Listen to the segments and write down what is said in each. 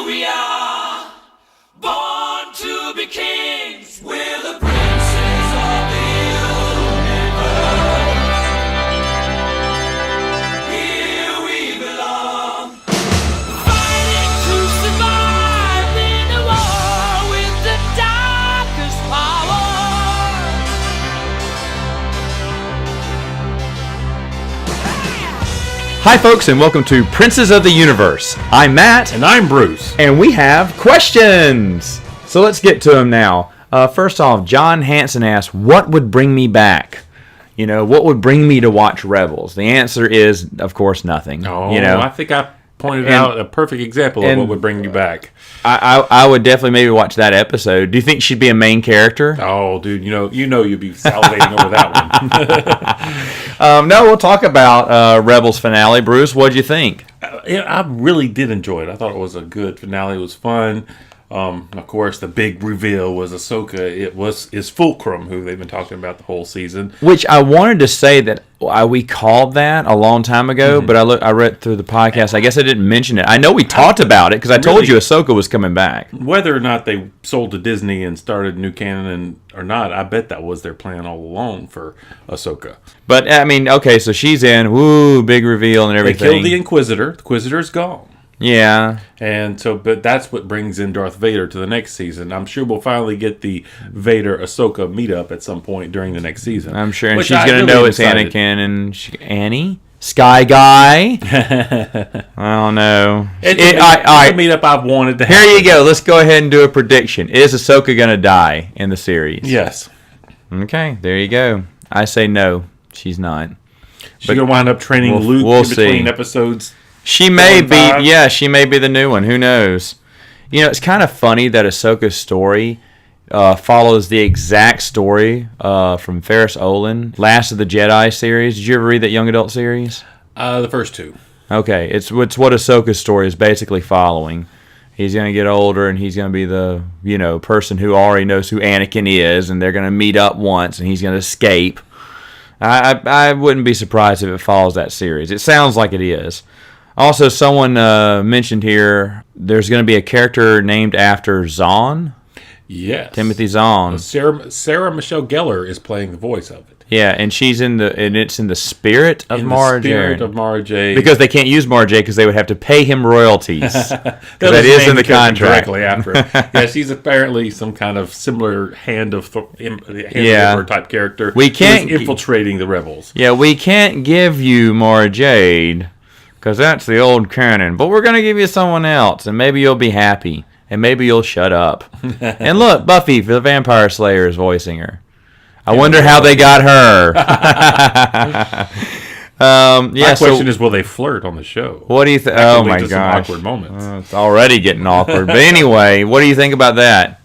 we are, born to be kings. We're the princes of the universe. Here we belong, fighting to survive in a war with the darkest power. Hi folks, and welcome to Princes of the Universe. I'm Matt. And I'm Bruce. And we have questions. So let's get to them now. First off, John Hanson asked, what would bring me back? You know, what would bring me to watch Rebels? The answer is, of course, nothing. Oh, you know? I think I pointed out a perfect example of what would bring you back. I would definitely maybe watch that episode. Do you think she'd be a main character? Oh, dude, you know you'd be salivating over that one. No, we'll talk about Rebels finale. Bruce, what'd you think? I really did enjoy it. I thought it was a good finale. It was fun. Of course, the big reveal was Ahsoka. Is Fulcrum, who they've been talking about the whole season. Which I wanted to say that we called that a long time ago, but I read through the podcast. I guess I didn't mention it. I know we talked about it because I told you Ahsoka was coming back. Whether or not they sold to Disney and started new canon or not, I bet that was their plan all along for Ahsoka. But, I mean, okay, so she's in. Woo, big reveal and everything. They killed the Inquisitor. The Inquisitor's gone. Yeah. And so, but that's what brings in Darth Vader to the next season. I'm sure we'll finally get the Vader-Ahsoka meetup at some point during the next season. I'm sure. And she's going to know it's Anakin and Annie? Sky Guy? I don't know. It's a meetup I've wanted to have. Here you go. Let's go ahead and do a prediction. Is Ahsoka going to die in the series? Yes. Okay, there you go. I say no. She's not. She's going to wind up training Luke in between episodes. She may be, she may be the new one. Who knows? You know, it's kind of funny that Ahsoka's story follows the exact story from Ferris Olin, Last of the Jedi series. Did you ever read that young adult series? The first two. Okay, it's what Ahsoka's story is basically following. He's going to get older, and he's going to be the, person who already knows who Anakin is, and they're going to meet up once, and he's going to escape. I wouldn't be surprised if it follows that series. It sounds like it is. Also, someone mentioned here there's going to be a character named after Zahn. Yes, Timothy Zahn. Sarah Michelle Gellar is playing the voice of it. Yeah, and it's in the spirit of Mara Jade. Spirit of Mara Jade. Because they can't use Mara Jade because they would have to pay him royalties. that is in the contract. Directly after it. Yeah, she's apparently some kind of similar hand of her type character. We can't infiltrating the rebels. Yeah, we can't give you Mara Jade because that's the old canon. But we're going to give you someone else, and maybe you'll be happy, and maybe you'll shut up. And look, Buffy, the Vampire Slayer, is voicing her. I wonder how they got her. My question is, will they flirt on the show? What do you think? Oh, my gosh. Some awkward moments. It's already getting awkward. But anyway, what do you think about that?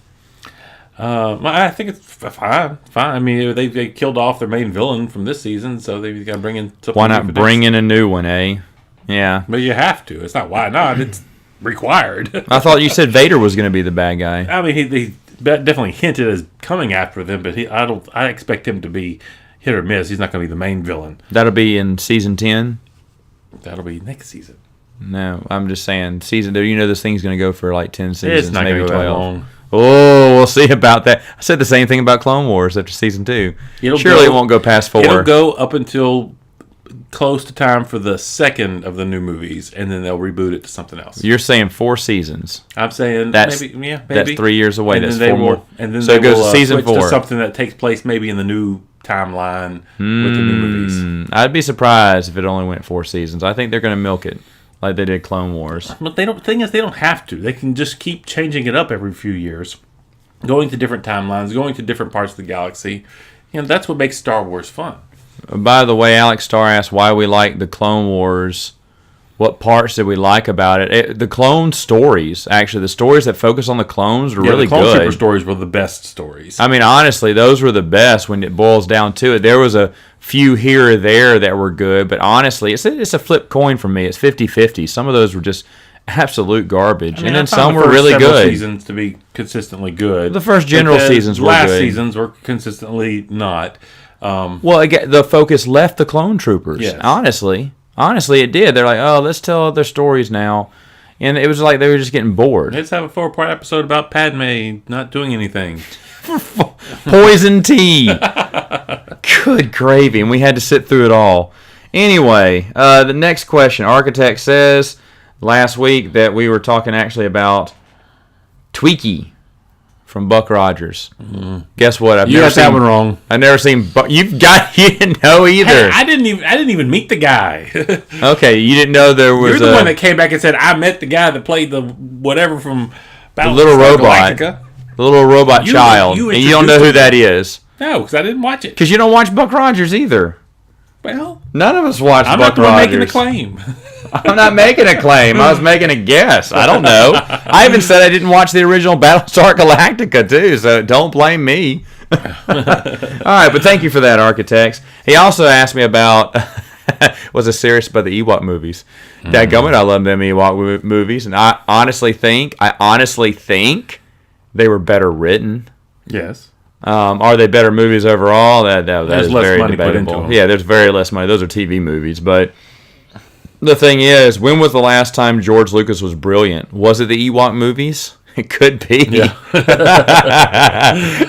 I think it's fine. I mean, they killed off their main villain from this season, so they've got to bring in something. Why not bring in a new one, eh? Yeah. But you have to. It's not why not. It's required. I thought you said Vader was going to be the bad guy. I mean, he definitely hinted as coming after them, but I expect him to be hit or miss. He's not going to be the main villain. That'll be in season 10? That'll be next season. No, I'm just saying season. This thing's going to go for like 10 seasons, it's not maybe 12. That long. Oh, we'll see about that. I said the same thing about Clone Wars after season 2. Surely it won't go past 4. It'll go up until close to time for the second of the new movies, and then they'll reboot it to something else. You're saying 4 seasons. I'm saying maybe. That's 3 years away. And that's then 4 more. And then so it goes to season 4. To something that takes place maybe in the new timeline with the new movies. I'd be surprised if it only went 4 seasons. I think they're going to milk it like they did Clone Wars. But the thing is, they don't have to. They can just keep changing it up every few years, going to different timelines, going to different parts of the galaxy. That's what makes Star Wars fun. By the way, Alex Starr asked why we like the Clone Wars. What parts did we like about it? The clone stories, actually, the stories that focus on the clones were really good. The Clone Trooper stories were the best stories. I mean, honestly, those were the best when it boils down to it. There was a few here or there that were good, but honestly, it's a flip coin for me. It's 50-50. Some of those were just absolute garbage, and then some were really good. Seasons to be consistently good. The first general seasons were good. Last seasons were consistently not. Well, again, the focus left the clone troopers. Yes. Honestly, it did. They're like, oh, let's tell other stories now. And it was like they were just getting bored. Let's have a 4-part episode about Padme not doing anything. Poison tea. Good gravy. And we had to sit through it all. Anyway, the next question. Architect says last week that we were talking actually about Tweaky from Buck Rogers. Guess what? You got that one wrong. I've never seen. You didn't know either. Hey, I didn't even meet the guy. Okay, you didn't know there was. You're the one that came back and said I met the guy that played the whatever from the little robot, Galactica. The little robot child, and you don't know who that is. No, because I didn't watch it. Because you don't watch Buck Rogers either. Well, none of us watch I'm Buck not the one Rogers. making the claim. I'm not making a claim. I was making a guess. I don't know. I even said I didn't watch the original Battlestar Galactica, too, so don't blame me. All right, but thank you for that, Architects. He also asked me about, was it serious about the Ewok movies? Dadgummit, I love them Ewok movies, and I honestly think they were better written. Yes. Are they better movies overall? That There's is less very money put debatable. into them. Yeah, there's very less money. Those are TV movies, but the thing is, when was the last time George Lucas was brilliant? Was it the Ewok movies? It could be. Yeah.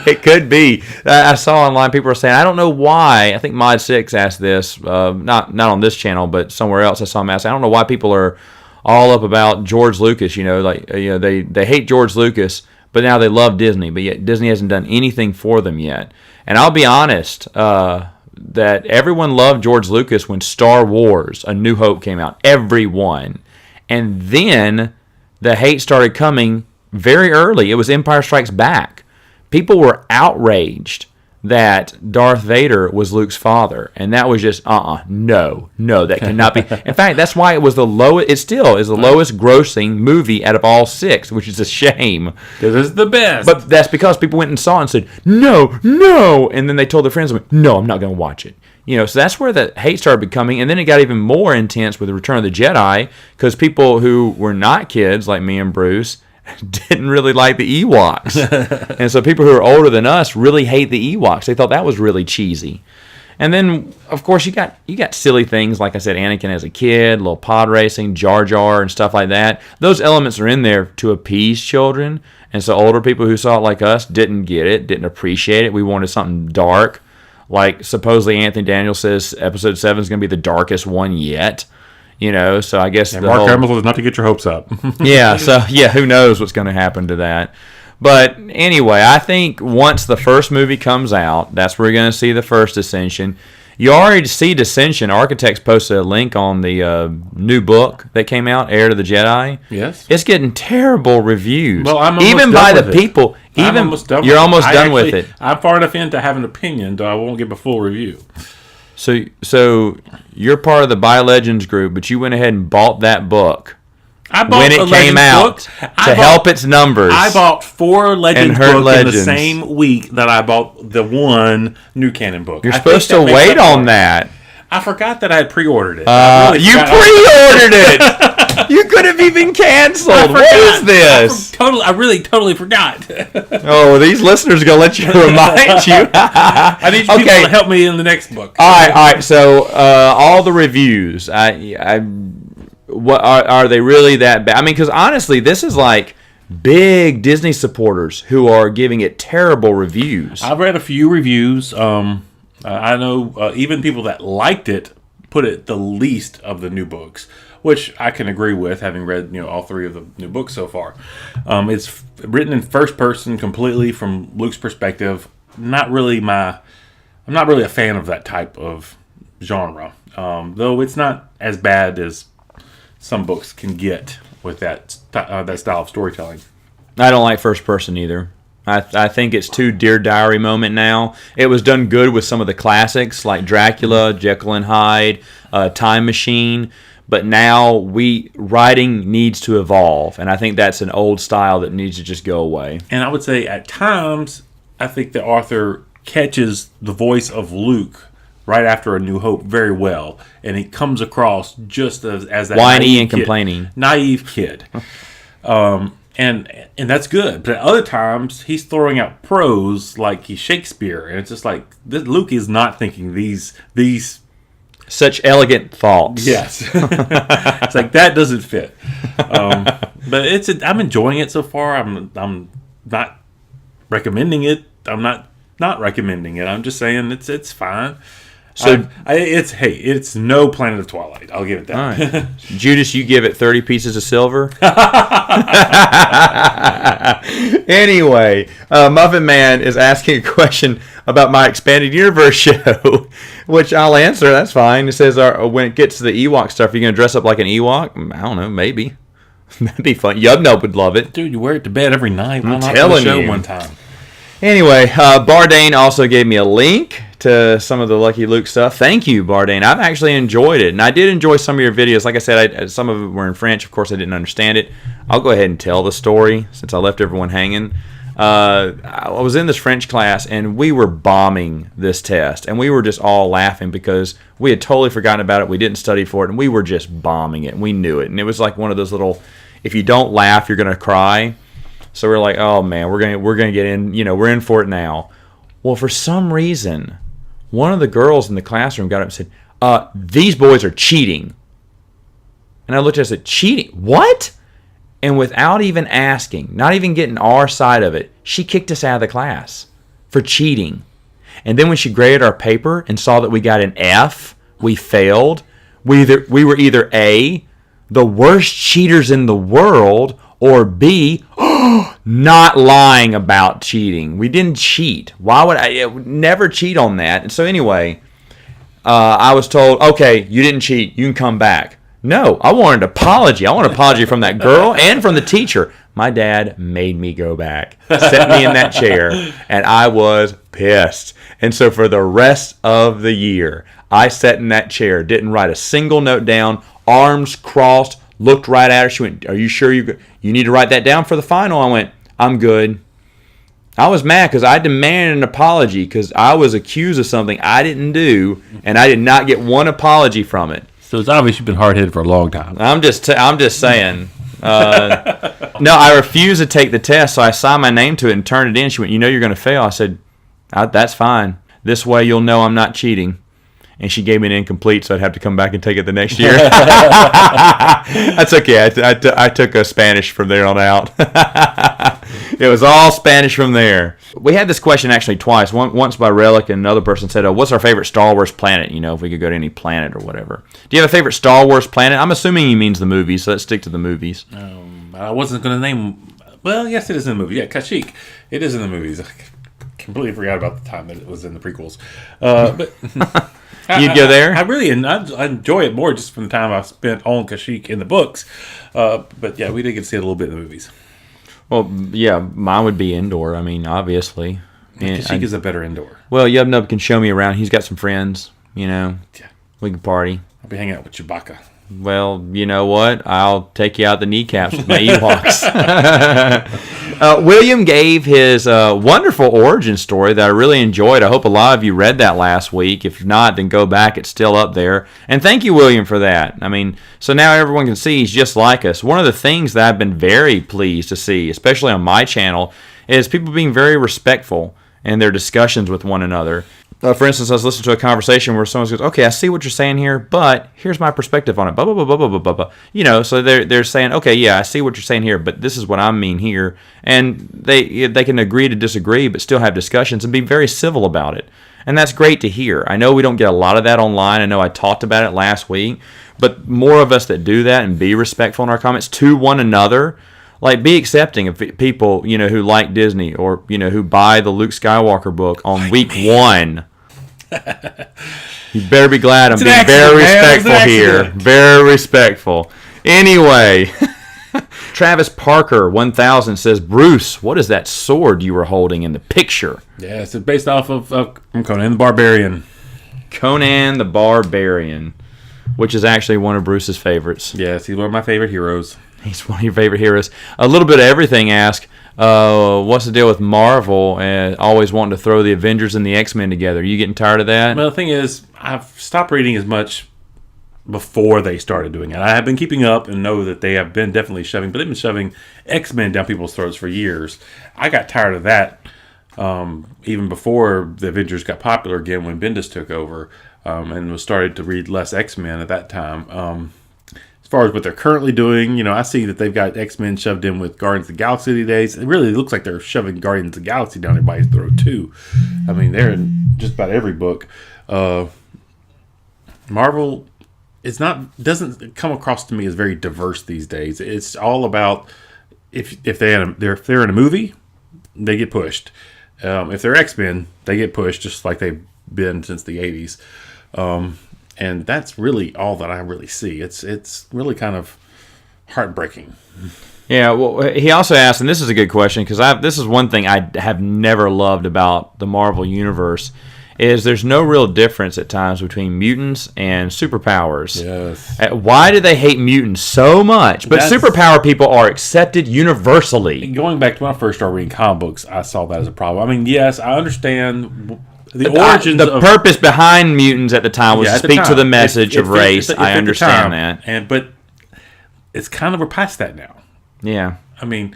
It could be. I saw online people were saying, I don't know why. I think Mod 6 asked this, not on this channel, but somewhere else I saw him ask. I don't know why people are all up about George Lucas. They hate George Lucas, but now they love Disney. But yet Disney hasn't done anything for them yet. And I'll be honest, that everyone loved George Lucas when Star Wars, A New Hope came out. Everyone. And then the hate started coming very early. It was Empire Strikes Back. People were outraged that Darth Vader was Luke's father. And that was just, no, that cannot be. In fact, that's why it was the lowest, it still is the lowest grossing movie out of all 6, which is a shame. This is the best. But that's because people went and saw it and said, no, and then they told their friends, no, I'm not going to watch it. So that's where the hate started becoming, and then it got even more intense with the Return of the Jedi, because people who were not kids, like me and Bruce, didn't really like the Ewoks. And so people who are older than us really hate the Ewoks. They thought that was really cheesy. And then, of course, you got silly things, like I said, Anakin as a kid, little pod racing, Jar Jar, and stuff like that. Those elements are in there to appease children. And so older people who saw it like us didn't get it, didn't appreciate it. We wanted something dark. Like, supposedly Anthony Daniels says Episode 7 is going to be the darkest one yet. So I guess Mark Hamill is not to get your hopes up. Who knows what's going to happen to that. But anyway, I think once the first movie comes out, that's where you're going to see the first Ascension. You already see Dissension. Architects posted a link on the new book that came out, Heir to the Jedi. Yes. It's getting terrible reviews. Well, I'm almost even done by with the it. people. I'm almost done You're with almost it. done with it. I'm far enough in to have an opinion, though I won't give a full review. So you're part of the Buy Legends group, but you went ahead and bought that book. I bought when it came out to help its numbers. I bought 4 Legends her books Legends. in the same week that I bought the one New Canon book. You're supposed to wait on that. I forgot that I had pre-ordered it. You pre-ordered it. You could have even canceled. What is this? I really totally forgot. Oh, these listeners are gonna let you remind you. I need you people to help me in the next book. All right. So all the reviews, what are they really that bad? I mean, because honestly, this is like big Disney supporters who are giving it terrible reviews. I've read a few reviews. I know even people that liked it put it the least of the new books, which I can agree with, having read all 3 of the new books so far. It's written in first person, completely from Luke's perspective. I'm not really a fan of that type of genre, though it's not as bad as some books can get with that style of storytelling. I don't like first person either. I think it's too Dear Diary moment now. It was done good with some of the classics like Dracula, Jekyll and Hyde, Time Machine, but now writing needs to evolve, and I think that's an old style that needs to just go away. And I would say at times, I think the author catches the voice of Luke right after A New Hope very well, and he comes across just as that whiny and complaining, naive kid. And that's good. But at other times, he's throwing out prose like he's Shakespeare. And it's just like, Luke is not thinking these Such elegant thoughts. Yes. It's like that doesn't fit. But I'm enjoying it so far. I'm not recommending it. I'm not recommending it. I'm just saying it's fine. So it's no Planet of Twilight. I'll give it that. All right. Judas, you give it 30 pieces of silver. Anyway, Muffin Man is asking a question about my Expanded Universe show, which I'll answer. That's fine. It says, when it gets to the Ewok stuff, are you going to dress up like an Ewok? I don't know. Maybe. That'd be fun. Yubnub would love it. Dude, you wear it to bed every night. Why I'm not telling show you. one time? Anyway, Bardane also gave me a link to some of the Lucky Luke stuff. Thank you, Bardane. I've actually enjoyed it, and I did enjoy some of your videos. Like I said, some of them were in French. Of course, I didn't understand it. I'll go ahead and tell the story since I left everyone hanging. I was in this French class, and we were bombing this test, and we were just all laughing because we had totally forgotten about it. We didn't study for it, and we were just bombing it, and we knew it. And it was like one of those little, if you don't laugh, you're going to cry. So we're like, oh man, we're gonna get in. We're in for it now. Well, for some reason, one of the girls in the classroom got up and said, "These boys are cheating." And I looked at her and said, "Cheating? What?" And without even asking, not even getting our side of it, she kicked us out of the class for cheating. And then when she graded our paper and saw that we got an F, we failed. We were either A, the worst cheaters in the world, or B, not lying about cheating. We didn't cheat. Why would I never cheat on that? And so anyway, I was told, okay, you didn't cheat. You can come back. No, I wanted an apology. I want an apology from that girl and from the teacher. My dad made me go back, set me in that chair, and I was pissed. And so for the rest of the year, I sat in that chair, didn't write a single note down, arms crossed, looked right at her. She went, "Are you sure you need to write that down for the final?" I went, "I'm good." I was mad because I demanded an apology because I was accused of something I didn't do, and I did not get one apology from it. So it's obvious you've been hard-headed for a long time. I'm just saying. No, I refused to take the test, so I signed my name to it and turned it in. She went, "You're going to fail." I said, "That's fine. This way you'll know I'm not cheating." And she gave me an incomplete, so I'd have to come back and take it the next year. That's okay. I took a Spanish from there on out. It was all Spanish from there. We had this question actually twice. Once by Relic, and another person said, what's our favorite Star Wars planet? If we could go to any planet or whatever. Do you have a favorite Star Wars planet? I'm assuming he means the movies, so let's stick to the movies. I wasn't going to name... Well, yes, it is in the movie. Yeah, Kashyyyk. It is in the movies. I completely forgot about the time that it was in the prequels. But... You'd go there? I enjoy it more just from the time I spent on Kashyyyk in the books. But yeah, we did get to see it a little bit in the movies. Well, yeah, mine would be indoor. I mean, obviously. Kashyyyk is a better indoor. Well, Yubnub can show me around. He's got some friends, Yeah. We can party. I'll be hanging out with Chewbacca. Well, you know what? I'll take you out the kneecaps with my Ewoks. William gave his wonderful origin story that I really enjoyed. I hope a lot of you read that last week. If not, then go back. It's still up there. And thank you, William, for that. I mean, so now everyone can see he's just like us. One of the things that I've been very pleased to see, especially on my channel, is people being very respectful in their discussions with one another. For instance, I was listening to a conversation where someone goes, "Okay, I see what you're saying here, but here's my perspective on it." Blah blah blah blah blah blah blah. So they're saying, "Okay, yeah, I see what you're saying here, but this is what I mean here," and they can agree to disagree, but still have discussions and be very civil about it, and that's great to hear. I know we don't get a lot of that online. I know I talked about it last week, but more of us that do that and be respectful in our comments to one another. Like, be accepting of people, who like Disney or, who buy the Luke Skywalker book on week 1. You better be glad I'm being very respectful here. Very respectful. Anyway, Travis Parker 1000 says, "Bruce, what is that sword you were holding in the picture?" Yeah, it's based off of Conan the Barbarian. Conan the Barbarian, which is actually one of Bruce's favorites. Yes, he's one of my favorite heroes. He's one of your favorite heroes. A little bit of everything ask, what's the deal with Marvel and always wanting to throw the Avengers and the X-Men together? Are you getting tired of that? Well, the thing is, I've stopped reading as much before they started doing it. I have been keeping up and know that they have been definitely shoving, but they've been shoving X-Men down people's throats for years. I got tired of that even before the Avengers got popular again when Bendis took over. and was started to read less X-Men at that time. As far as what they're currently doing, I see that they've got X-Men shoved in with Guardians of the Galaxy these days. It really looks like they're shoving Guardians of the Galaxy down everybody's throat too. I mean, they're in just about every book. Marvel doesn't come across to me as very diverse these days. It's all about if they're in a movie, they get pushed. If they're X-Men, they get pushed just like they've been since the 80s. And that's really all that I really see. It's really kind of heartbreaking. Yeah, well, he also asked, and this is a good question, because this is one thing I have never loved about the Marvel Universe, is there's no real difference at times between mutants and superpowers. Yes. Why do they hate mutants so much? But superpower people are accepted universally. Going back to when I first started reading comic books, I saw that as a problem. I mean, yes, I understand the origins the purpose behind mutants at the time was to speak to the message of race. I understand that. But it's kind of, we're past that now. Yeah. I mean,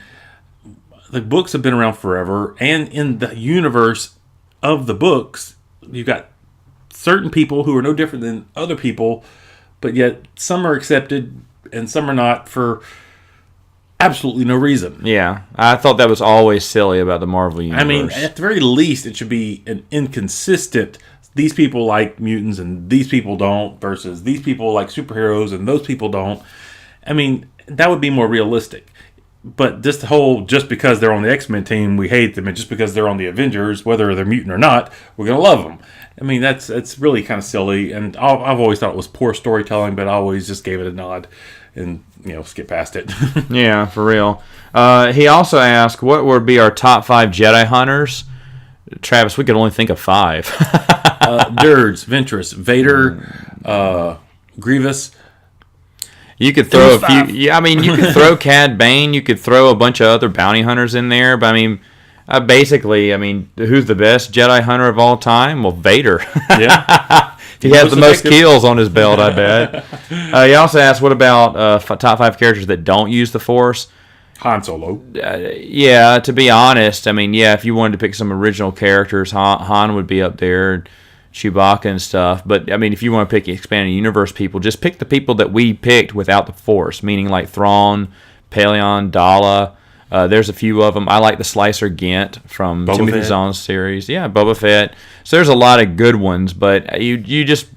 the books have been around forever, and in the universe of the books, you've got certain people who are no different than other people, but yet some are accepted and some are not for absolutely no reason. Yeah, I thought that was always silly about the Marvel Universe. I mean, at the very least, it should be an inconsistent, these people like mutants and these people don't, versus these people like superheroes and those people don't. I mean, that would be more realistic. But just because they're on the X-Men team, we hate them, and just because they're on the Avengers, whether they're mutant or not, we're going to love them. I mean, it's really kind of silly, and I've always thought it was poor storytelling, but I always just gave it a nod and skip past it. Yeah, for real. He also asked, what would be our top 5 Jedi hunters? Travis, we could only think of 5. Dirge, Ventress, Vader, Grievous. You could throw a few. Yeah, I mean, you could throw Cad Bane. You could throw a bunch of other bounty hunters in there. But I mean, basically, who's the best Jedi hunter of all time? Well, Vader. Yeah. He has the most kills on his belt, I bet. He also asked, what about top 5 characters that don't use the Force? Han Solo. Yeah, to be honest, if you wanted to pick some original characters, Han would be up there, Chewbacca and stuff. But, if you want to pick expanded universe people, just pick the people that we picked without the Force, meaning like Thrawn, Pelion, Dala. There's a few of them. I like the Slicer Gint from Timothy Zahn's series. Yeah, Boba Fett. So there's a lot of good ones, but you just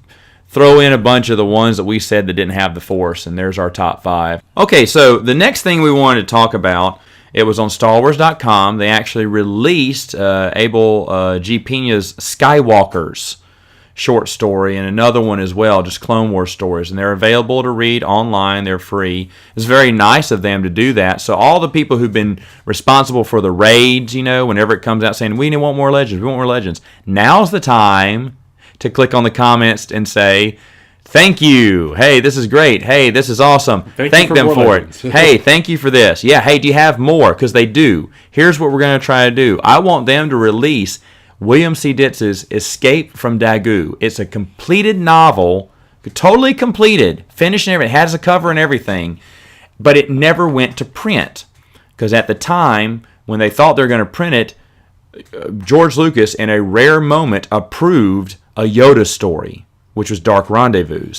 throw in a bunch of the ones that we said that didn't have the Force, and there's our top 5. Okay, so the next thing we wanted to talk about, it was on StarWars.com. They actually released Abel G Pena's Skywalkers short story, and another one as well, just Clone Wars stories, and they're available to read online. They're free. It's very nice of them to do that. So all the people who've been responsible for the raids, whenever it comes out saying, we want more legends, now's the time to click on the comments and say, thank you. Hey, this is great. Hey, this is awesome. Thank them for it. Hey, thank you for this. Yeah, hey, do you have more? Because they do. Here's what we're going to try to do. I want them to release William C. Ditz's Escape from Dagu. It's a completed novel, totally completed, finished and everything. It has a cover and everything, but it never went to print. Because at the time, when they thought they were going to print it, George Lucas, in a rare moment, approved a Yoda story, which was Dark Rendezvous.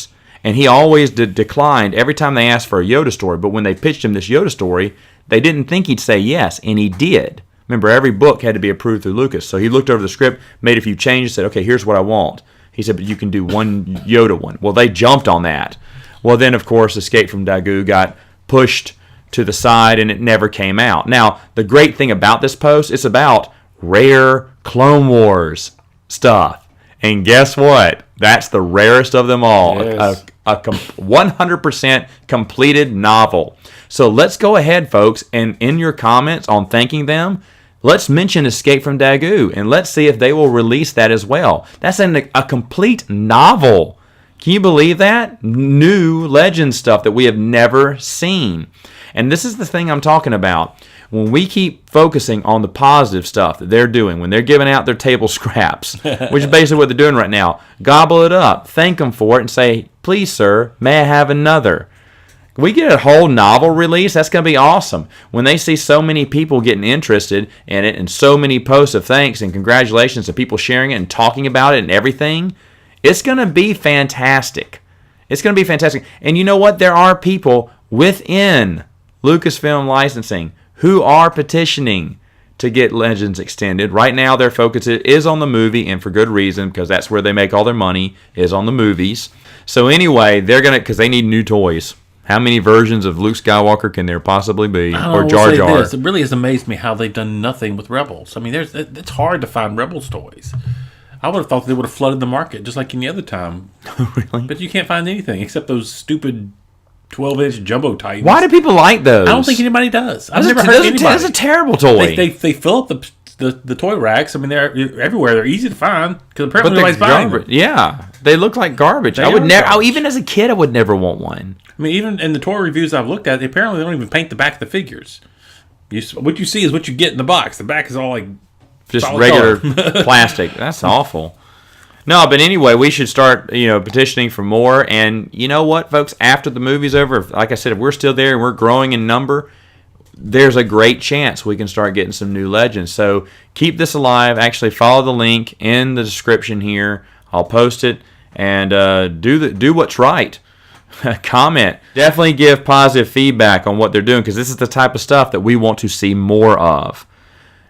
And he always declined every time they asked for a Yoda story. But when they pitched him this Yoda story, they didn't think he'd say yes, and he did. Remember, every book had to be approved through Lucas. So he looked over the script, made a few changes, said, okay, here's what I want. He said, but you can do one Yoda one. Well, they jumped on that. Well, then, of course, Escape from Dagu got pushed to the side, and it never came out. Now, the great thing about this post, it's about rare Clone Wars stuff. And guess what? That's the rarest of them all. Yes. A 100% completed novel. So let's go ahead, folks, and in your comments on thanking them, let's mention Escape from Dagu, and let's see if they will release that as well. That's a complete novel. Can you believe that? New legend stuff that we have never seen. And this is the thing I'm talking about. When we keep focusing on the positive stuff that they're doing, when they're giving out their table scraps, which is basically what they're doing right now, gobble it up, thank them for it, and say, please, sir, may I have another? We get a whole novel release, that's going to be awesome. When they see so many people getting interested in it and so many posts of thanks and congratulations and people sharing it and talking about it and everything, It's going to be fantastic. It's going to be fantastic. And you know what? There are people within Lucasfilm licensing who are petitioning to get Legends extended. Right now, their focus is on the movie, and for good reason, because that's where they make all their money, is on the movies. So anyway, they're going to, because they need new toys. How many versions of Luke Skywalker can there possibly be? Or Jar Jar? It really has amazed me how they've done nothing with Rebels. I mean, it's hard to find Rebels toys. I would have thought they would have flooded the market just like any other time. Really? But you can't find anything except those stupid 12-inch jumbo Titans. Why do people like those? I don't think anybody does. I've never heard anybody. That's a terrible toy. They fill up the toy racks. I mean, they're everywhere. They're easy to find because apparently nobody's buying them. Yeah, they look like garbage. I would never. Even as a kid, I would never want one. I mean, even in the toy reviews I've looked at, apparently they don't even paint the back of the figures. What you see is what you get in the box. The back is all like just regular plastic. That's awful. No, but anyway, we should start, petitioning for more. And you know what, folks? After the movie's over, like I said, if we're still there and we're growing in number, there's a great chance we can start getting some new Legends. So keep this alive. Actually, follow the link in the description here. I'll post it and do what's right. Comment. Definitely give positive feedback on what they're doing, because this is the type of stuff that we want to see more of.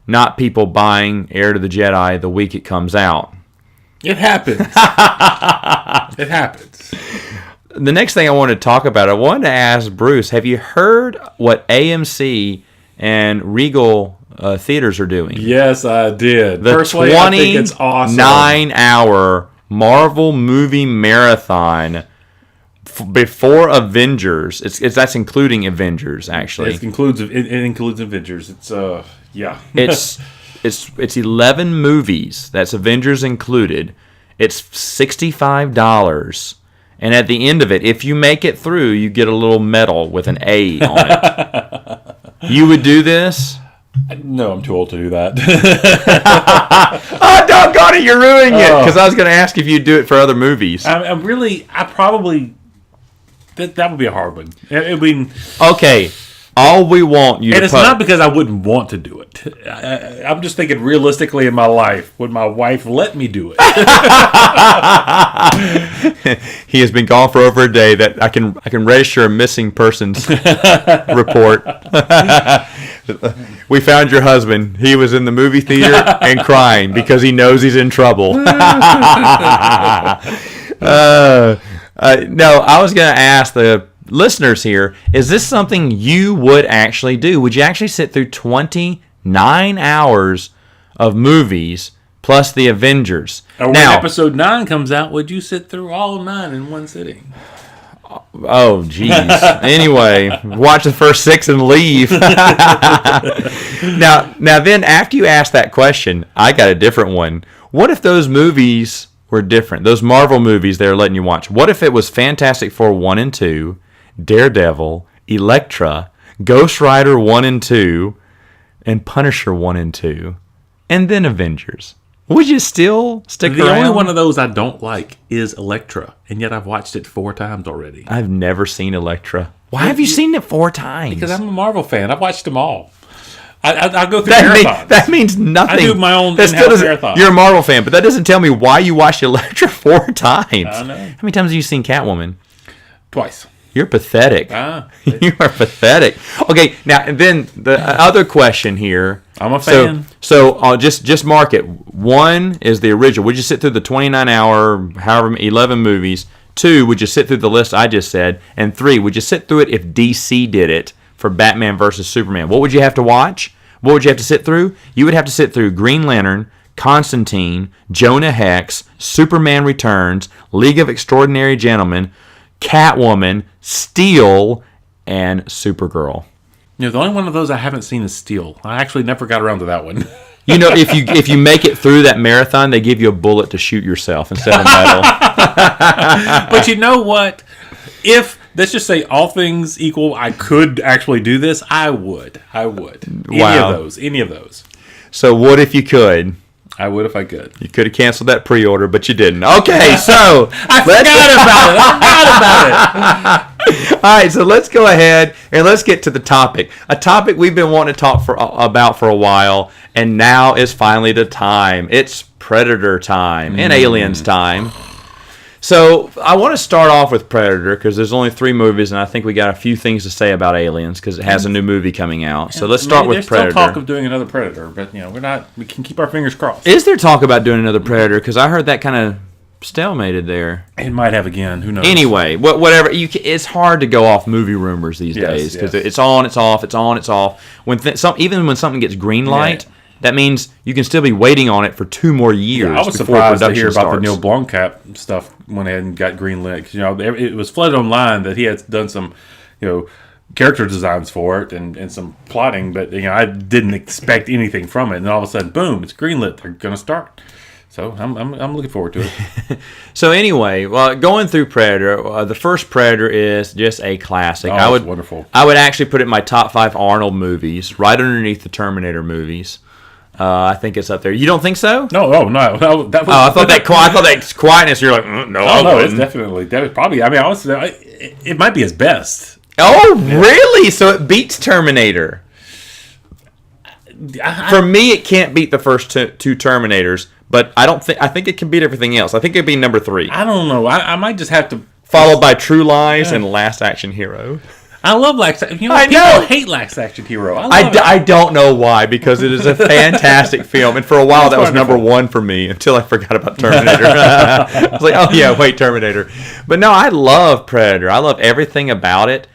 Not people buying Heir to the Jedi the week it comes out. It happens. It happens. The next thing I wanted to talk about, I wanted to ask Bruce, have you heard what AMC and Regal theaters are doing? Yes, I did. The Personally, I think it's awesome. 29-hour Marvel movie marathon before Avengers. That's including Avengers, actually. It includes Avengers. It's yeah. It's 11 movies. That's Avengers included. It's $65. And at the end of it, if you make it through, you get a little medal with an A on it. You would do this? No, I'm too old to do that. Oh, doggone it, you're ruining it. Because I was going to ask if you'd do it for other movies. I probably... That would be a hard one. Okay. All we want you to... And it's not because I wouldn't want to do it. I'm just thinking realistically in my life. Would my wife let me do it? He has been gone for over a day. That I can register a missing persons report. We found your husband. He was in the movie theater and crying because he knows he's in trouble. No, I was going to ask the listeners here, is this something you would actually do? Would you actually sit through 29 hours of movies plus the Avengers? Or when episode 9 comes out, would you sit through all 9 in one sitting? Oh, jeez. Anyway, watch the first 6 and leave. Now then, after you ask that question, I got a different one. What if those movies were different? Those Marvel movies they're letting you watch. What if it was Fantastic Four 1 and 2, Daredevil, Elektra, Ghost Rider 1 and 2, and Punisher 1 and 2, and then Avengers? Would you still stick around? The only one of those I don't like is Elektra, and yet I've watched it 4 times already. I've never seen Elektra. Why have you seen it 4 times? Because I'm a Marvel fan. I've watched them all. I go through marathons. That means nothing. I do my own in-house marathon. You're a Marvel fan, but that doesn't tell me why you watched Elektra 4 times. I know. How many times have you seen Catwoman? Twice. You're pathetic. You are pathetic. Okay, now and then the other question here. I'm a fan. So just mark it. 1 is the original. Would you sit through the 29-hour, however 11 movies? 2, would you sit through the list I just said? And 3, would you sit through it if DC did it for Batman versus Superman? What would you have to watch? What would you have to sit through? You would have to sit through Green Lantern, Constantine, Jonah Hex, Superman Returns, League of Extraordinary Gentlemen, Catwoman, Steel, and Supergirl. The only one of those I haven't seen is Steel. I actually never got around to that one. If you make it through that marathon, they give you a bullet to shoot yourself instead of metal. But you know what? If, let's just say all things equal, I could actually do this, I would. Wow. Any of those. So what if you could? I would if I could. You could have canceled that pre-order, but you didn't. Okay, so I forgot about it. All right, so let's go ahead and let's get to the topic. A topic we've been wanting to talk about for a while, and now is finally the time. It's Predator time and Aliens time. So I want to start off with Predator because there's only 3 movies, and I think we got a few things to say about Aliens because it has a new movie coming out. So let's start with Predator. There's still talk of doing another Predator, but we can keep our fingers crossed. Is there talk about doing another Predator? Because I heard that kind of stalemated there. It might have again. Who knows? Anyway, whatever. It's hard to go off movie rumors these days because it's on, it's off, it's on, it's off. Even when something gets green light. Yeah. That means you can still be waiting on it for 2 more years. Yeah, I was surprised to hear about the Neil Blomkamp stuff went ahead and got green lit. It was flooded online that he had done some, character designs for it and some plotting, but I didn't expect anything from it. And all of a sudden, boom, it's green lit. They're going to start. So I'm looking forward to it. So anyway, going through Predator, the first Predator is just a classic. It's wonderful. I would actually put it in my top 5 Arnold movies, right underneath the Terminator movies. I think it's up there. You don't think so? No. I thought that quietness. You're like, no. Oh no, it's definitely probably. I mean, it might be his best. Oh, really? So it beats Terminator. For me, it can't beat the first 2 Terminators, but I think it can beat everything else. I think it'd be number 3. I don't know. I might just have to. Followed by True Lies and Last Action Hero. I love Last Action Hero. People hate Last Action Hero. I don't know why, because it is a fantastic film. And for a while, that was number 1 for me until I forgot about Terminator. I was like, oh, yeah, wait, Terminator. But no, I love Predator. I love everything about it.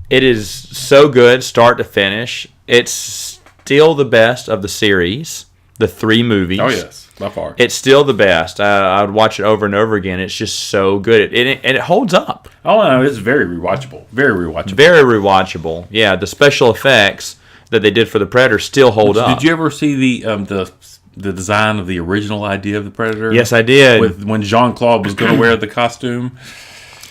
It is so good, start to finish. It's still the best of the series, the 3 movies. Oh, yes. By far. It's still the best. I would watch it over and over again. It's just so good. And it holds up. Oh, no, it's very rewatchable. Very rewatchable. Very rewatchable. Yeah, the special effects that they did for the Predator still hold up. Did you ever see the design of the original idea of the Predator? Yes, I did. When Jean-Claude was going to wear the costume?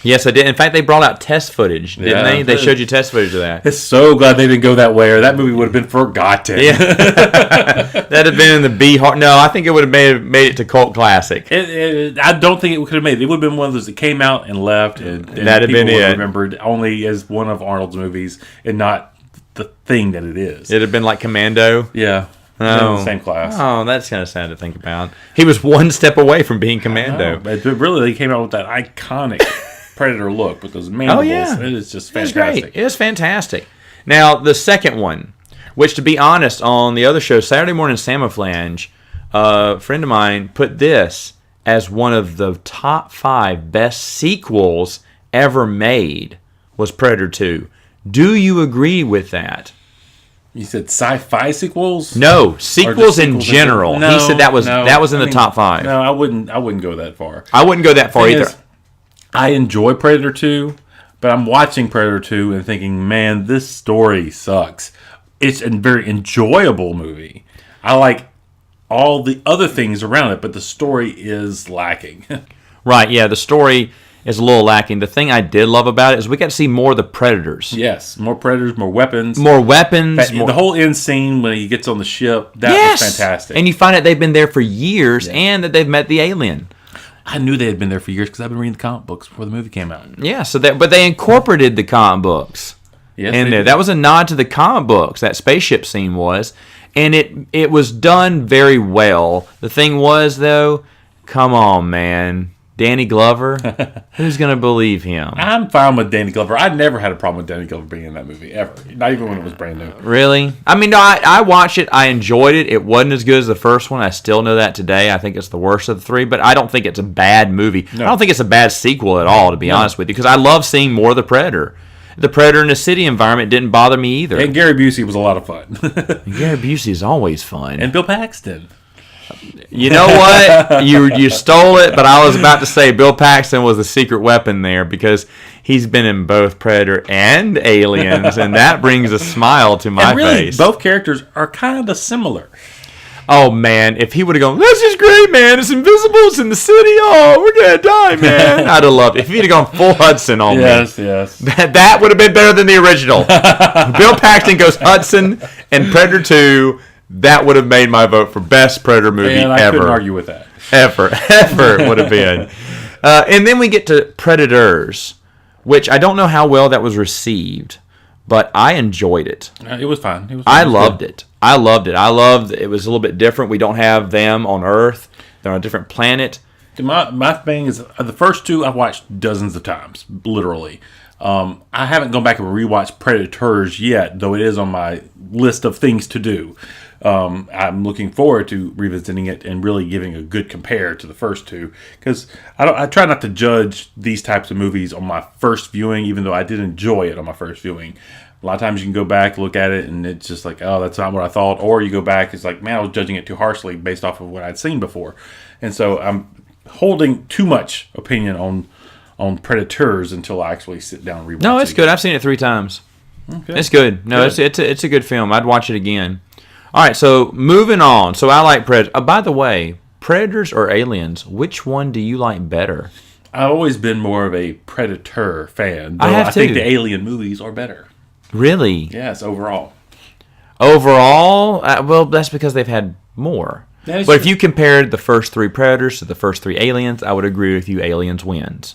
Yes, I did. In fact, they brought out test footage, didn't they? They showed you test footage of that. It's so glad they didn't go that way, or that movie would have been forgotten. Yeah. That'd have been in the B-horror. No, I think it would have made it to cult classic. I don't think it could have made it. It would have been one of those that came out and left, and that'd have been it. Remembered only as one of Arnold's movies, and not the thing that it is. It'd have been like Commando. Yeah. Oh. Same class. Oh, that's kind of sad to think about. He was one step away from being Commando. But really, they came out with that iconic Predator look with those mandibles. Oh, yeah. It is just fantastic. It is fantastic. Now, the second one, which to be honest, on the other show, Saturday Morning Samoflange, a friend of mine put this as one of the top 5 best sequels ever made, was Predator 2. Do you agree with that? You said sci-fi sequels? No, sequels in general. No, he said that was in the top 5. No, I wouldn't go that far. I wouldn't go that far either. I enjoy Predator 2, but I'm watching Predator 2 and thinking, man, this story sucks. It's a very enjoyable movie. I like all the other things around it, but the story is lacking. Right, yeah, the story is a little lacking. The thing I did love about it is we got to see more of the Predators. Yes, more Predators, more weapons. The whole end scene when he gets on the ship, that was fantastic. And you find out they've been there for years and that they've met the alien. I knew they had been there for years because I've been reading the comic books before the movie came out. Yeah, but they incorporated the comic books in there. That was a nod to the comic books, that spaceship scene was. And it was done very well. The thing was, though, come on, man. Danny Glover? Who's going to believe him? I'm fine with Danny Glover. I never had a problem with Danny Glover being in that movie, ever. Not even when it was brand new. Really? I mean, no, I watched it. I enjoyed it. It wasn't as good as the first one. I still know that today. I think it's the worst of the 3, but I don't think it's a bad movie. No. I don't think it's a bad sequel at all, to be honest with you, because I love seeing more of the Predator. The Predator in the city environment didn't bother me either. And Gary Busey was a lot of fun. Gary Busey is always fun. And Bill Paxton. You know what? You stole it, but I was about to say Bill Paxton was the secret weapon there because he's been in both Predator and Aliens, and that brings a smile to my face. Both characters are kind of similar. Oh, man, if he would have gone, this is great, man, it's invisible, it's in the city, oh, we're going to die, man. I'd have loved it. If he'd have gone full Hudson on me. Yes. That would have been better than the original. Bill Paxton goes Hudson and Predator 2. That would have made my vote for best Predator movie ever. I couldn't argue with that. Ever would have been. And then we get to Predators, which I don't know how well that was received, but I enjoyed it. It was fine. I loved it. I loved it. It was a little bit different. We don't have them on Earth. They're on a different planet. My thing is the first two I've watched dozens of times, literally. I haven't gone back and rewatched Predators yet, though it is on my list of things to do. I'm looking forward to revisiting it and really giving a good compare to the first two, because I try not to judge these types of movies on my first viewing, even though I did enjoy it on my first viewing. A lot of times you can go back, look at it, and it's just like, oh, that's not what I thought. Or you go back, it's like, man, I was judging it too harshly based off of what I'd seen before. And so I'm holding too much opinion on Predators until I actually sit down and rewatch it. No, it's good. I've seen it 3 times. Okay. It's good. No, good. It's a good film. I'd watch it again. All right, so moving on. So I like Predators. By the way, Predators or Aliens, which one do you like better? I've always been more of a Predator fan, though I think the Alien movies are better. Really? Yes, overall. Overall? Well, that's because they've had more. But true. if you compared the first 3 Predators to the first 3 Aliens, I would agree with you, Aliens wins.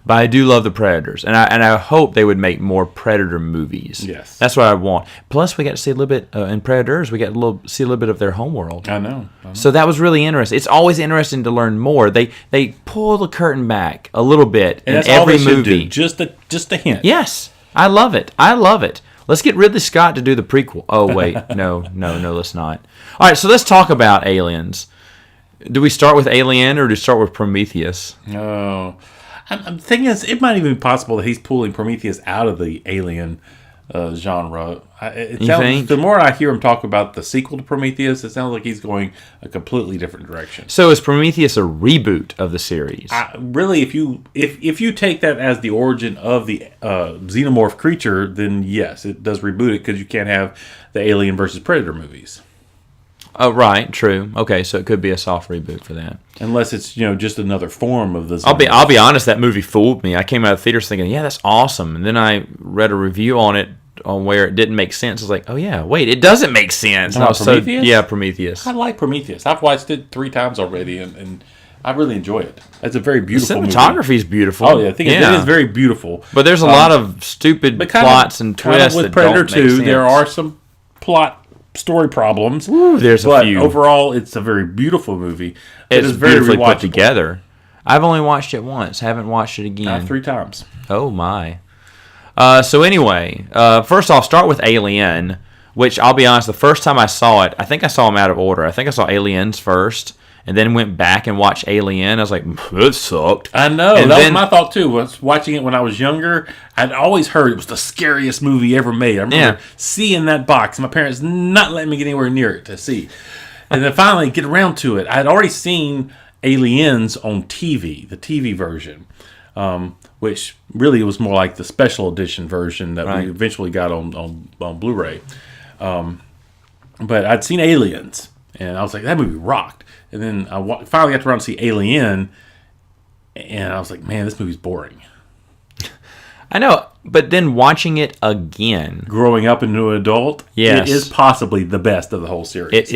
But I do love the Predators, and I hope they would make more Predator movies. Yes, that's what I want. Plus, we got to see a little bit in Predators. We got to see a little bit of their homeworld. I know. So that was really interesting. It's always interesting to learn more. They pull the curtain back a little bit and in that's every all they movie. Should do. Just a hint. Yes, I love it. I love it. Let's get Ridley Scott to do the prequel. Oh wait, no, let's not. All right, so let's talk about Aliens. Do we start with Alien or do we start with Prometheus? No. I'm thinking it might even be possible that he's pulling Prometheus out of the Alien genre. The more I hear him talk about the sequel to Prometheus, it sounds like he's going a completely different direction. So is Prometheus a reboot of the series? Really, if you take that as the origin of the xenomorph creature, then yes, it does reboot it, because you can't have the Alien versus Predator movies. Oh, right, true. Okay, so it could be a soft reboot for that. Unless it's just another form of the. I'll be honest. That movie fooled me. I came out of theaters thinking, yeah, that's awesome, and then I read a review on it on where it didn't make sense. I was like, oh yeah, wait, it doesn't make sense. Prometheus? Prometheus. I like Prometheus. I've watched it 3 times already, and I really enjoy it. It's a very beautiful movie. Cinematography is beautiful. Oh yeah, I think it is very beautiful. But there's a lot of stupid plots and twists with that Predator don't make 2, sense. there are some plot story problems. Ooh, there's a few. But overall, it's a very beautiful movie. It's beautifully put together. I've only watched it once. Haven't watched it again. 3 times. Oh my. So anyway, first off, start with Alien, which I'll be honest, the first time I saw it, I think I saw them out of order. I think I saw Aliens first, and then went back and watched Alien. I was like, that sucked. I know. And that was my thought too. Was watching it when I was younger. I'd always heard it was the scariest movie ever made. I remember seeing that box, and my parents not letting me get anywhere near it to see. And then finally get around to it. I'd already seen Aliens on TV, the TV version, which really was more like the special edition version that we eventually got on Blu-ray. But I'd seen Aliens, and I was like, that movie rocked. And then I finally got around to see Alien, and I was like, man, this movie's boring. I know, but then watching it again, growing up into an adult, it is possibly the best of the whole series. It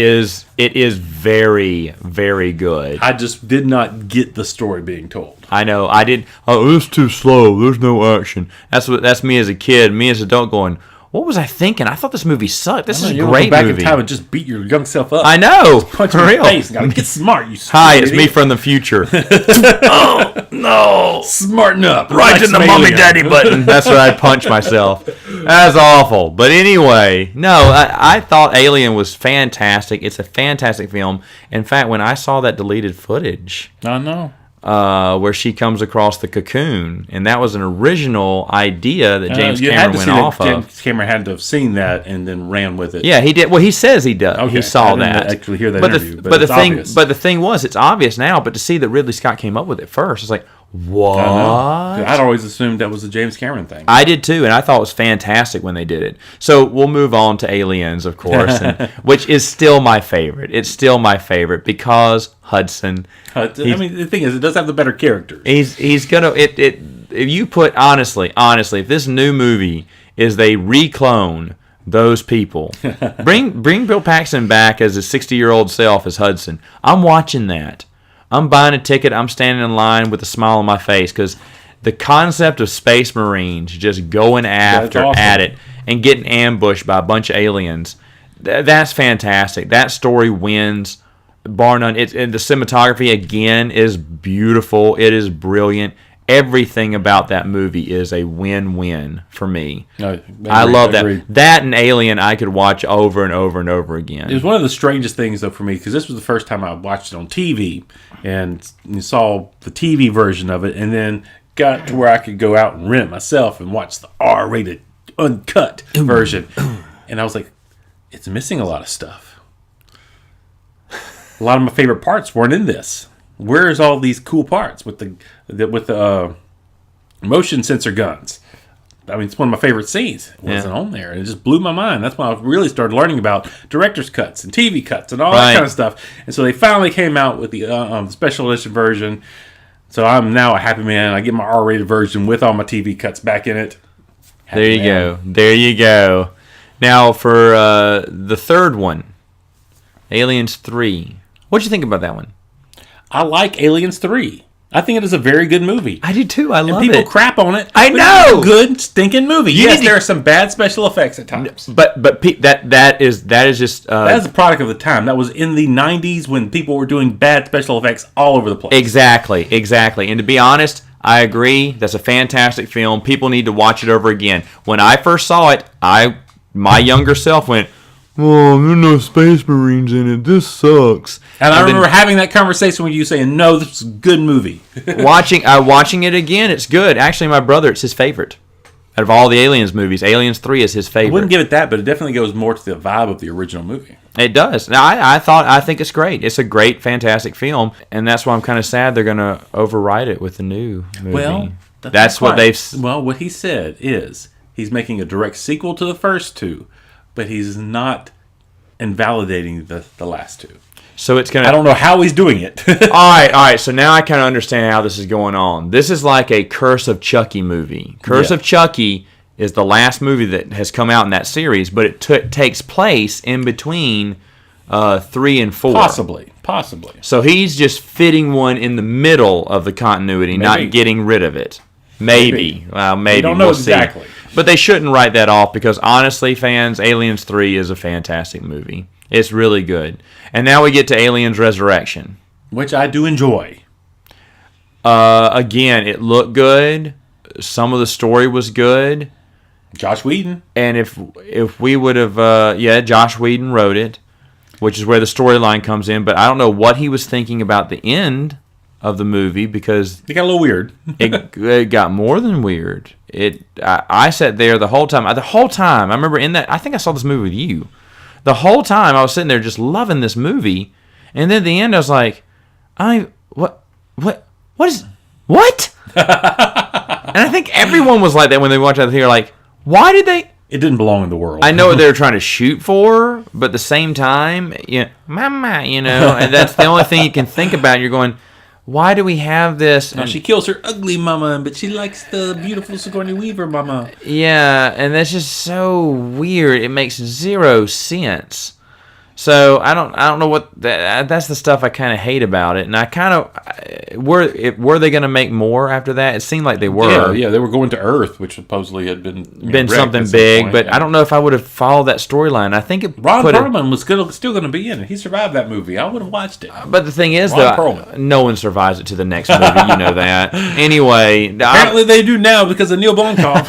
is very, very good. I just did not get the story being told. I know, I did. Oh, it's too slow. There's no action. That's me as a kid. Me as an adult going, what was I thinking? I thought this movie sucked. This is a great go back movie. In time and just beat your young self up. I know. Just punch him in the face. Gotta get smart. You Hi, it's me from the future. Oh no! Smarten up. Right in the mommy daddy button. That's where I punch myself. That's awful. But anyway, no, I thought Alien was fantastic. It's a fantastic film. In fact, when I saw that deleted footage, I know. Where she comes across the cocoon, and that was an original idea that James Cameron went off of. James Cameron had to have seen that and then ran with it. Yeah, he did. Well, he says he does. Okay. He saw that. Actually, hear that interview, but the thing was, it's obvious now. But to see that Ridley Scott came up with it first, it's like, what? I'd always assumed that was a James Cameron thing. I did too, and I thought it was fantastic when they did it. So we'll move on to Aliens, of course, which is still my favorite. It's still my favorite because Hudson. I mean, the thing is, it does have the better characters. He's gonna if you put honestly, if this new movie is they reclone those people, bring Bill Paxton back as his 60-year-old self as Hudson. I'm watching that. I'm buying a ticket. I'm standing in line with a smile on my face because the concept of Space Marines just going after at it and getting ambushed by a bunch of aliens, that's fantastic. That story wins bar none. And the cinematography again is beautiful. It is brilliant. Everything about that movie is a win-win for me. I love that. Agreed. That and Alien I could watch over and over and over again. It was one of the strangest things, though, for me, because this was the first time I watched it on TV and saw the TV version of it, and then got to where I could go out and rent it myself and watch the R-rated, uncut version. And I was like, it's missing a lot of stuff. A lot of my favorite parts weren't in this. Where's all these cool parts with the motion sensor guns? I mean, it's one of my favorite scenes. It wasn't on there. It just blew my mind. That's when I really started learning about director's cuts and TV cuts and all that kind of stuff. And so they finally came out with the special edition version. So I'm now a happy man. I get my R-rated version with all my TV cuts back in it. There you go. There you go. Now for the third one, Aliens 3. What'd you think about that one? I like Aliens 3. I think it is a very good movie. I do too. I love it. And people crap on it. I but know. It's a good stinking movie. Yes, there are some bad special effects at times. But that is just that is a product of the time. That was in the 90s when people were doing bad special effects all over the place. Exactly. And to be honest, I agree. That's a fantastic film. People need to watch it over again. When I first saw it, my younger self went, "Oh, there are no Space Marines in it. This sucks." And I remember having that conversation with you saying, "No, this is a good movie." watching it again, it's good. Actually, my brother, it's his favorite. Out of all the Aliens movies, Aliens 3 is his favorite. I wouldn't give it that, but it definitely goes more to the vibe of the original movie. It does. Now, I think it's great. It's a great, fantastic film, and that's why I'm kind of sad they're going to overwrite it with the new movie. Well, that's what they've... Well, what he said is he's making a direct sequel to the first two, but he's not invalidating the last two. So it's gonna. I don't know how he's doing it. all right. So now I kind of understand how this is going on. This is like a Curse of Chucky movie. Curse of Chucky is the last movie that has come out in that series, but it takes place in between 3 and 4. Possibly. So he's just fitting one in the middle of the continuity, not getting rid of it. Maybe. Well, maybe. We don't know we'll exactly. See. But they shouldn't write that off because honestly, fans, Aliens 3 is a fantastic movie. It's really good. And now we get to Aliens Resurrection, which I do enjoy. Again, it looked good. Some of the story was good. Josh Whedon. And if we would have, Josh Whedon wrote it, which is where the storyline comes in. But I don't know what he was thinking about the end of the movie because it got a little weird. it got more than weird. I sat there the whole time. I remember I think I saw this movie with you. The whole time I was sitting there just loving this movie, and then at the end I was like, what? And I think everyone was like that when they watched that theater. Like, why did they? It didn't belong in the world. I know what they were trying to shoot for, but at the same time, mama, and that's the only thing you can think about. And you're going, why do we have this? Now, she kills her ugly mama, but she likes the beautiful Sigourney Weaver mama. Yeah, and that's just so weird. It makes zero sense. So I don't know what that's the stuff I kind of hate about it, and I kind of were they going to make more after that? It seemed like they were. Yeah, they were going to Earth, which supposedly had been something big, but I don't know if I would have followed that storyline. I think Ron Perlman was still going to be in it. He survived that movie. I would have watched it. But the thing is, no one survives it to the next movie. You know that. Anyway, apparently they do now because of Neil Blomkamp.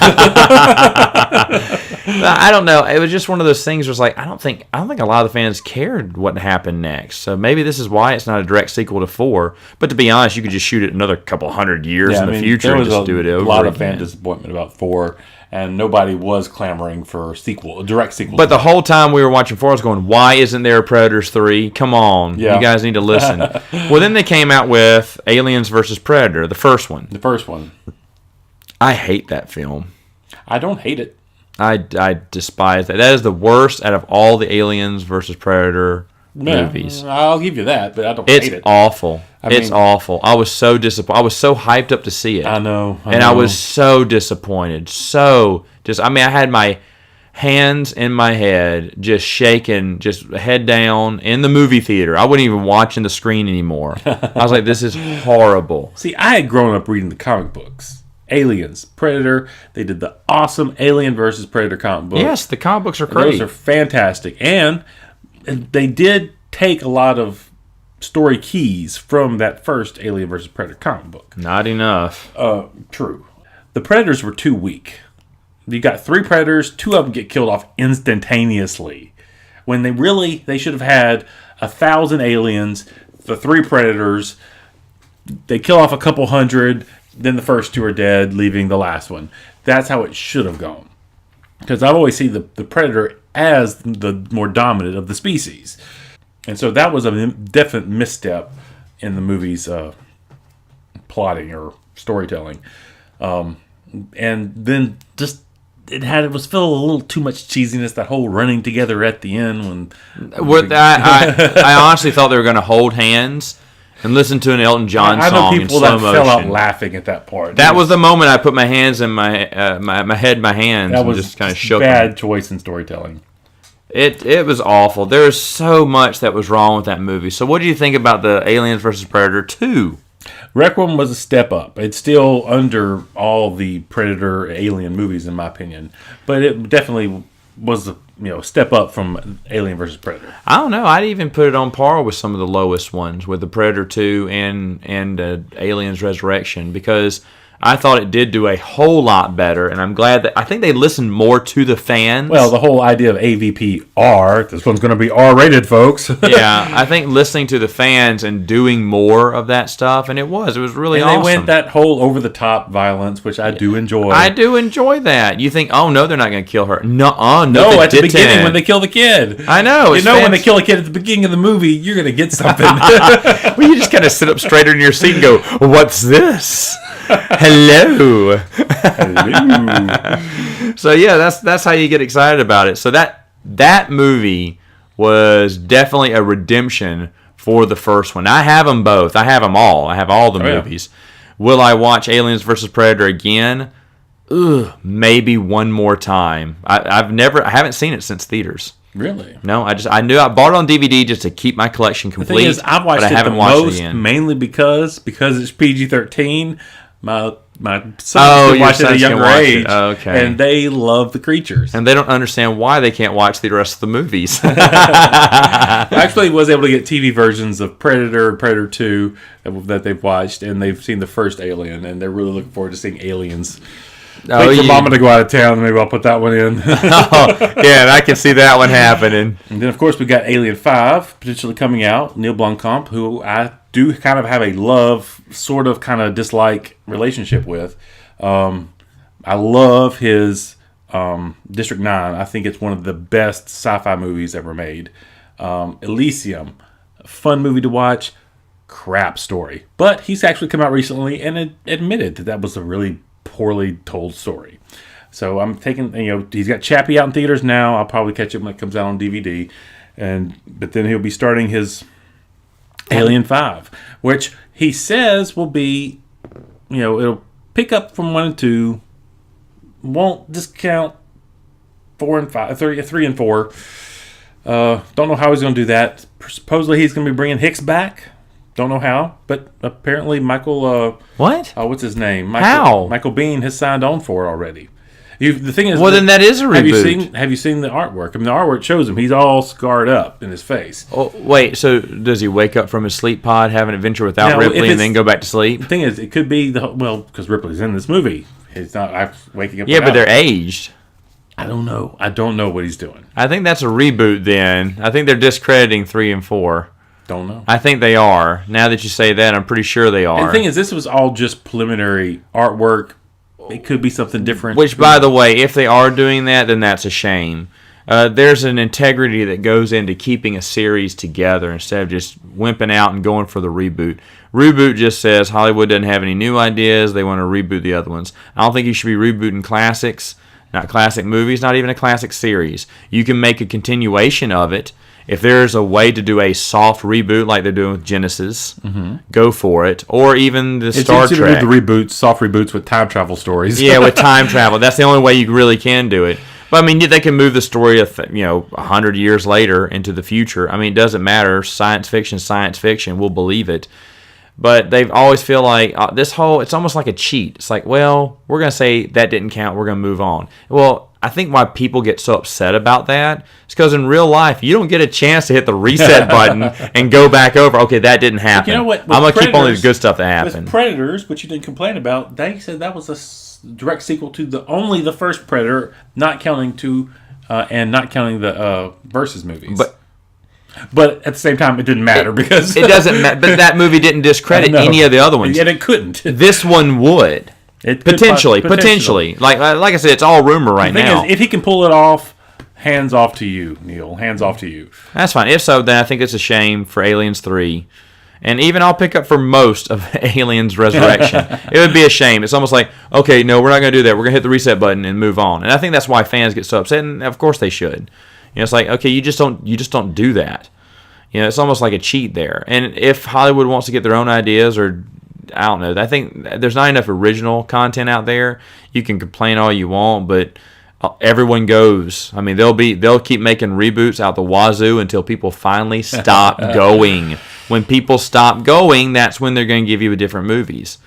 I don't know. It was just one of those things where it's like I don't think a lot of the fans cared what happened next. So maybe this is why it's not a direct sequel to 4. But to be honest, you could just shoot it another couple hundred years in the future and just do it over. A lot of again. fan disappointment about 4, and nobody was clamoring for a direct sequel. But the whole time we were watching 4, I was going, why isn't there a Predators 3? Come on. You guys need to listen. Well, then they came out with Aliens vs. Predator, the first one. I hate that film. I don't hate it. I despise that. That is the worst out of all the Aliens versus Predator movies. I'll give you that, but I don't hate it. It's awful. It's awful. I was so disappointed. I was so hyped up to see it. I know. I was so disappointed. I had my hands in my head, just shaking, just head down in the movie theater. I wasn't even watching the screen anymore. I was like, this is horrible. See, I had grown up reading the comic books. Aliens, Predator. They did the awesome Alien versus Predator comic book. Yes, the comic books are great. Those are fantastic. And they did take a lot of story keys from that first Alien vs. Predator comic book. Not enough. True. The Predators were too weak. You got 3 Predators, 2 of them get killed off instantaneously. When they should have had 1,000 aliens, the 3 Predators, they kill off a couple hundred, then the first 2 are dead, leaving the last one. That's how it should have gone. Because I've always seen the Predator as the more dominant of the species. And so that was a definite misstep in the movie's plotting or storytelling. And then just it was filled with a little too much cheesiness, that whole running together at the end. I honestly thought they were going to hold hands and listen to an Elton John song in slow motion. I know people that fell out laughing at that part. That was the moment I put my hands in my head in my hands and just kind of shook them. Bad choice in storytelling. It was awful. There was so much that was wrong with that movie. So what do you think about the Aliens vs. Predator 2? Requiem was a step up. It's still under all the Predator Alien movies, in my opinion, but it definitely was a step up from Alien vs. Predator. I don't know. I'd even put it on par with some of the lowest ones, with the Predator 2 and Aliens Resurrection, because I thought it did do a whole lot better, and I'm glad that I think they listened more to the fans. Well, the whole idea of AVP-R, this one's going to be R-rated, folks. Yeah, I think listening to the fans and doing more of that stuff, and it was really awesome. And they went that whole over-the-top violence, which I do enjoy. I do enjoy that. You think, oh, no, they're not going to kill her. No, at the beginning when they kill the kid. I know. When they kill a kid at the beginning of the movie, you're going to get something. Well, you just kind of sit up straighter in your seat and go, what's this? Hello. So yeah, that's how you get excited about it. So that movie was definitely a redemption for the first one. I have them both. I have them all. I have all the movies. Will I watch Aliens vs. Predator again? Maybe one more time. I haven't seen it since theaters. Really? No, I knew I bought it on DVD just to keep my collection complete. The thing is, I've watched it the most mainly because it's PG-13. My son watched it at a younger age, and they love the creatures. And they don't understand why they can't watch the rest of the movies. I actually was able to get TV versions of Predator and Predator 2 that they've watched, and they've seen the first Alien, and they're really looking forward to seeing Aliens. Wait for Mama to go out of town, and maybe I'll put that one in. Yeah, I can see that one happening. And then, of course, we got Alien 5 potentially coming out. Neil Blomkamp, who I do kind of have a love, sort of kind of dislike relationship with. I love his District 9. I think it's one of the best sci-fi movies ever made. Elysium, fun movie to watch, crap story. But he's actually come out recently and admitted that was a really poorly told story. So I'm taking, he's got Chappie out in theaters now. I'll probably catch it when it comes out on DVD. But then he'll be starting his Alien 5, which he says will be, it'll pick up from 1 and 2, won't discount 4 and 5, 3 and 4. Don't know how he's going to do that. Supposedly he's going to be bringing Hicks back. Don't know how, but apparently Michael... what? What's his name? Michael Biehn has signed on for it already. The thing is... Well, then that is a reboot. Have you seen the artwork? I mean, the artwork shows him. He's all scarred up in his face. Oh, wait, so does he wake up from his sleep pod, have an adventure without Ripley, and then go back to sleep? The thing is, it could be... because Ripley's in this movie. He's not waking up... Yeah, but they're aged. I don't know. I don't know what he's doing. I think that's a reboot then. I think they're discrediting 3 and 4. Don't know. I think they are. Now that you say that, I'm pretty sure they are. And the thing is, this was all just preliminary artwork. It could be something different. Which, by the way, if they are doing that, then that's a shame. There's an integrity that goes into keeping a series together instead of just wimping out and going for the reboot. Reboot just says Hollywood doesn't have any new ideas. They want to reboot the other ones. I don't think you should be rebooting classics, not classic movies, not even a classic series. You can make a continuation of it. If there's a way to do a soft reboot like they're doing with Genesis, go for it. Or even the Star Trek. The reboots, soft reboots with time travel stories. Yeah, with time travel. That's the only way you really can do it. But, I mean, they can move the story, 100 years later into the future. I mean, it doesn't matter. Science fiction. We'll believe it. But they always feel like it's almost like a cheat. It's like, well, we're going to say that didn't count. We're going to move on. Well, I think why people get so upset about that is because in real life, you don't get a chance to hit the reset button and go back over. Okay, that didn't happen. You know what? I'm going to keep only the good stuff that happened. With Predators, which you didn't complain about, they said that was a direct sequel to only the first Predator, not counting the Versus movies. But at the same time, it didn't matter because it doesn't matter. But that movie didn't discredit any of the other ones. Yet it couldn't. This one would. It potentially. Like I said, it's all rumor right now. If he can pull it off, hands off to you, Neil. Hands off to you. That's fine. If so, then I think it's a shame for Aliens 3. And even I'll pick up for most of Aliens Resurrection. It would be a shame. It's almost like, okay, no, we're not going to do that. We're going to hit the reset button and move on. And I think that's why fans get so upset. And of course they should. It's like, okay, you just don't do that. It's almost like a cheat there. And if Hollywood wants to get their own ideas, or I don't know, I think there's not enough original content out there. You can complain all you want, but everyone goes. I mean, they'll keep making reboots out the wazoo until people finally stop going. When people stop going, that's when they're going to give you different movies.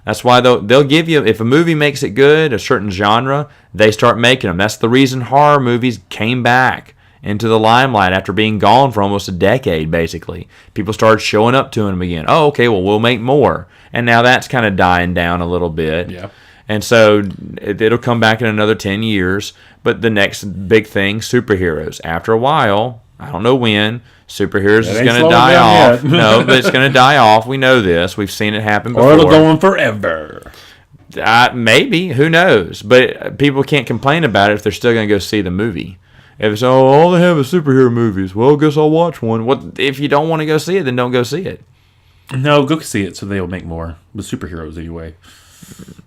That's why they'll give you, if a movie makes it good, a certain genre, they start making them. That's the reason horror movies came back into the limelight after being gone for almost a decade, basically. People started showing up to them again. Oh, okay, well, we'll make more. And now that's kind of dying down a little bit. Yeah. And so it'll come back in another 10 years. But the next big thing, superheroes. After a while, I don't know when, superheroes is going to die off. No, but it's going to die off. We know this. We've seen it happen before. Or it'll go on forever. Maybe. Who knows? But people can't complain about it if they're still going to go see the movie. If it's, all they have is superhero movies, well, I guess I'll watch one. What if you don't want to go see it, then don't go see it. No, go see it so they'll make more with superheroes anyway.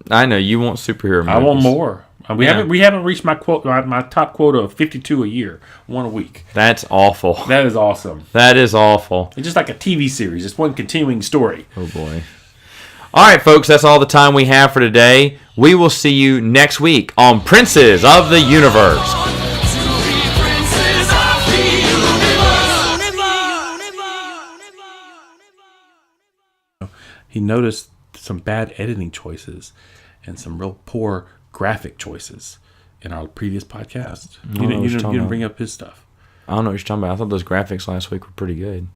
I know you want superhero movies. I want more. We haven't reached my top quota of 52 a year, one a week. That's awful. That is awesome. That is awful. It's just like a TV series. It's one continuing story. Oh boy. All right, folks, that's all the time we have for today. We will see you next week on Princes of the Universe. He noticed some bad editing choices and some real poor graphic choices in our previous podcast. You didn't bring up his stuff. I don't know what you're talking about. I thought those graphics last week were pretty good.